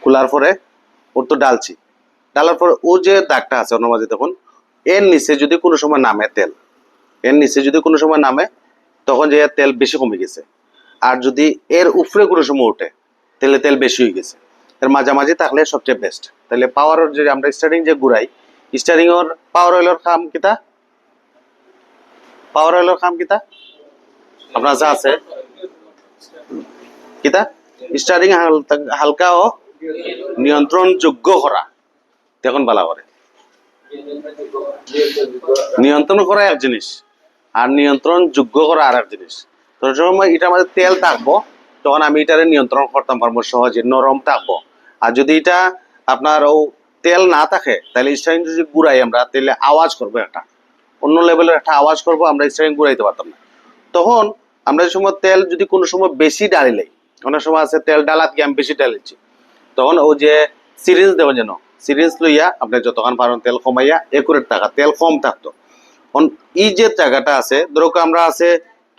খোলার পরে ওর তো ডালছি, ডালার পরে ও যে দাগটা আছে ওর মাঝে তখন এর নিচে যদি কোনো সময় নামে তেল, এর নিচে যদি কোনো সময় নামে তখন যে তেল বেশি কমে গেছে। আর যদি এর উপরে কোনো সময় ওঠে তাহলে তেল বেশি হয়ে গেছে। এর মাঝামাঝি থাকলে সবচেয়ে বেস্ট। তাহলে পাওয়ারের যে আমরা স্টার্টিং যে ঘুরাই, স্টার্টিং এর পাওয়ার অয়েলের খাম কিতা, পাওয়ার অয়েলের খাম কিতা আপনার যা আছে কিতা, স্টার্টিং হালকা ও নিয়ন্ত্রণ যোগ্য করা। তখন বলা করে নিয়ন্ত্রণ করা এক জিনিস আর নিয়ন্ত্রণ যোগ্য করা আর এক জিনিস। তো সময় এটার মধ্যে তেল থাকবো তখন আমি এটারে নিয়ন্ত্রণ করতাম পারবো সহজে, নরম থাকবো। আর যদি এটা আপনার ও তেল না থাকে তাহলে স্টারিং যদি ঘুরাই আমরা তাহলে আওয়াজ করবো, একটা অন্য লেভেলের একটা আওয়াজ করবো, আমরা স্টারিং ঘুরাইতে পারতাম না। তখন আমরা এই সময় তেল যদি কোনো সময় বেশি ডালিলাই, অনেক সময় আছে তেল ডালাত গিয়ে আমি বেশি ডালিছি, তখন ও যে সিরিঞ্জ দেবো যেন সিরিঞ্জ লইয়া আপনি যতক্ষণ পারেন তেল কমাইয়া একুরেট থাকা, তেল কম থাকতো। এই যে জায়গাটা আছে ধরো আমরা আছে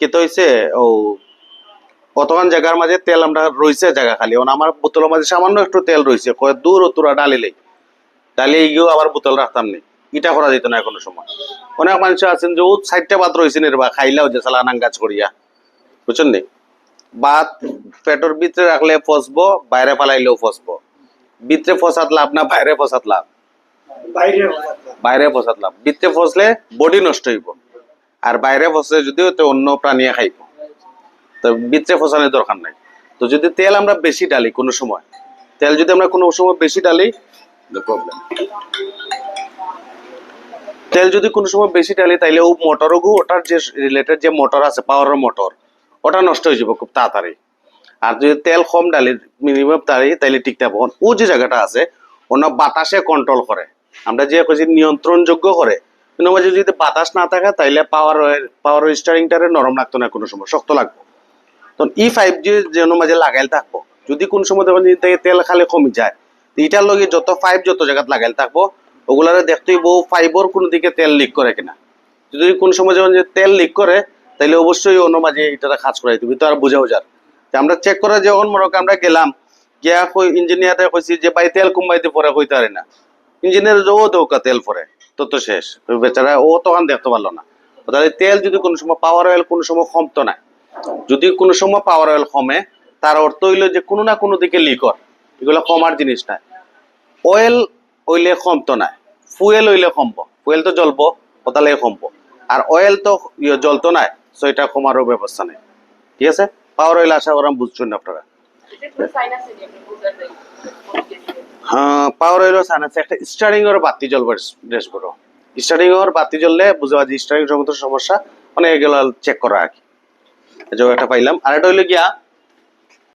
কেতে হয়েছে ও কতক্ষণ জায়গার মাঝে তেল আমরা রয়েছে জায়গা খালি, আমার বোতলের মাঝে সামান্য একটু তেল রয়েছে, কয় দূর তোরা ডালিলেই তাহলে এইগুলো আবার বোতল রাখতাম নেই, এটা করা যেত না কোনো সময়। অনেক মানুষ আছেন যে ও সাইডটা বাদ রয়েছে নির্বা খাইলেও যে সালা নাঙ্গাজ করিয়া, বুঝছেন নি, ভাত পেটের ভিতরে রাখলে ফসবো, বাইরে ফালাইলেও ফসবো। ভিতরে ফসাত লাভ না বাইরে ফসাত লাভ, বাইরে ফসাত লাভ। ভিতরে ফসলে বডি নষ্ট হইব, আর বাইরে ফসলে যদিও তো অন্য প্রাণীয়ে খাইব, তো ভিতরে ফসানোর দরকার নাই। তো যদি তেল আমরা বেশি ডালি কোনো সময়, তেল যদি আমরা কোনো সময় বেশি ডালি প্রবলেম, তেল যদি কোনো সময় বেশি ডালি তাইলে ও মোটরও ওটার যে রিলেটেড যে মোটর আছে পাওয়ারের মোটর ওটা নষ্ট হয়ে যাবে খুব তাড়াতাড়ি। আর যদি তেল কম ডালি মিনিমাম তাড়ি তাইলে ঠিক থাকবে। ও যে জায়গাটা আছে ওনা বাতাসে কন্ট্রোল করে, আমরা যে নিয়ন্ত্রণযোগ্য করে, কিন্তু যদি বাতাস না থাকে তাইলে পাওয়ার স্টারিংটারে নরম লাগতো না, কোনো সময় শক্ত লাগবে। তখন E5 যেন মাঝে লাগাইল থাকবো, যদি কোন সময় দেখবেন তেল খালি কমে যায় এটার লগে যত পাইপ যত জায়গায় লাগাইল থাকবো ওগুলারে দেখতেই বউ ফাইবর কোন দিকে তেল লিক করে কিনা। যদি কোন সময় যখন যে তেল লিক করে তাহলে অবশ্যই অন্য মাঝে এটা কাজ করাই তুমি তো আর বুঝাও যার আমরা চেক করে যখন মনে আমরা গেলাম গিয়া কই ইঞ্জিনিয়ারে কইছি যে ভাই তেল কমাইতে পরে কইতে পারে না, ইঞ্জিনিয়ার ও দৌকা তেল পরে তো শেষ, বেচারা ও তখন দেখতে পারলো না। তাহলে তেল যদি কোনো সময় পাওয়ার অয়েল কোনো সময় কমতো না, যদি কোনো সময় পাওয়ার অয়েল কমে তার অর্থ হইলো যে কোনো না কোনো দিকে লিকর, এগুলো কমার জিনিস না। অয়েল হইলে কমতো না, ফুয়েল হইলে কমবো, ফুয়েল তো জ্বলবো তাহলে কমবো, আর অয়েল তো জ্বলতো না, সো এটা কমারও ব্যবস্থা নেই। ঠিক আছে, পাওয়ার অয়েল আশা করাম বুঝছেন আপনারা। হ্যাঁ, পাওয়ার অয়েল সাইনাস একটা স্টারিং এর বাতি জ্বলবে ড্যাশবোর্ড, স্টারিং এর বাতি জ্বললে বুঝবা যে স্টারিং সমস্ত সমস্যা মানে এগুলো চেক করা আর কি। এই যে একটা পাইলাম। আর এটা হইলো গিয়া